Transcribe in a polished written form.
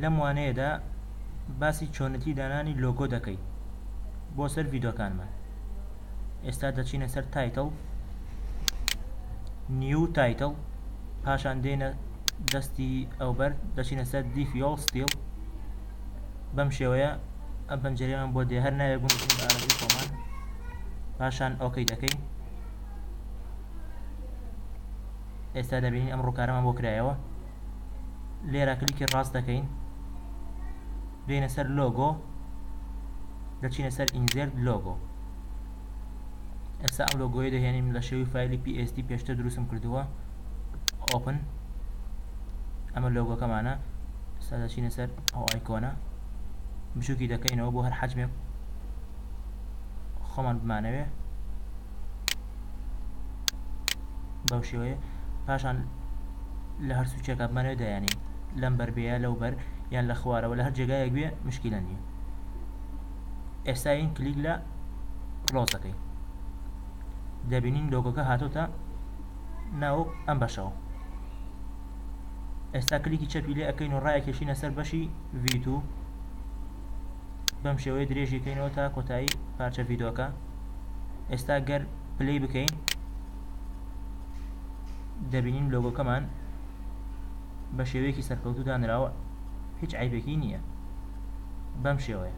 لەم وانەیەدا باسی چۆنەتی دانانی لۆگۆ دەکەین بۆ سەر ڤیدۆکانمان. ئێستا دەچینە سەر تایتڵ، نیو تایتڵ، پاشان دێنە دەستی ئەوبەر دەچینە سەر دیفیۆڵ ستیل. بەم شێوەیە ئەم پەنجەرەیەمان بۆ دێ هەر ناوێک بنووسین بە عەرەبی خۆمان، پاشان ئۆکەی دەکەین. ئێستا دەبینین ئەم ڕووکارەمان بۆ کرایەوە. لێرە کلیکی ڕاست دەکەین، دێنە سەر لۆگۆ، دەچینە سەر ئینزێرت لۆگۆ. ئێستا ئەم لۆگۆیە دەهێنین لە شێوەی فایلی PSD پێشتر دروستم کردووە، ئۆپن. ئەمە لۆگۆکەمانە. ئێستا دەچینە سەر ئەو ئایکۆنە، بچووکی دەکەینەوە بۆ هەر حەجمێک خۆمان بمانەوێ بەو شێوەیە. پاشان لە هەر سوچێکە بمانەوێ دەیانین، لەم بەربەیە لەو بەر یان لە خوارەوە لە هەر جێگایەک بێ مشکلە نییە. ئێستا این کلیک لە کلۆز دەکەین، دەبینین لۆگۆکە هاتوتە ناو ئەم بەشەوە. ئێستا کلیکی چەپی لێ ئەەکەین و ڕایەکێشینە سەر بەشی V2. بەم شێوەیە درێژی کەینەوە تا کۆتایی پارچە ڤیدۆکە. ئێستا گەر پلەی بکەین دەبینین لۆگۆکەمان بە شێوەیەکی سەرکەوتوو دانراوە، هیچ عیبێکی نییە. بەم شێوەیە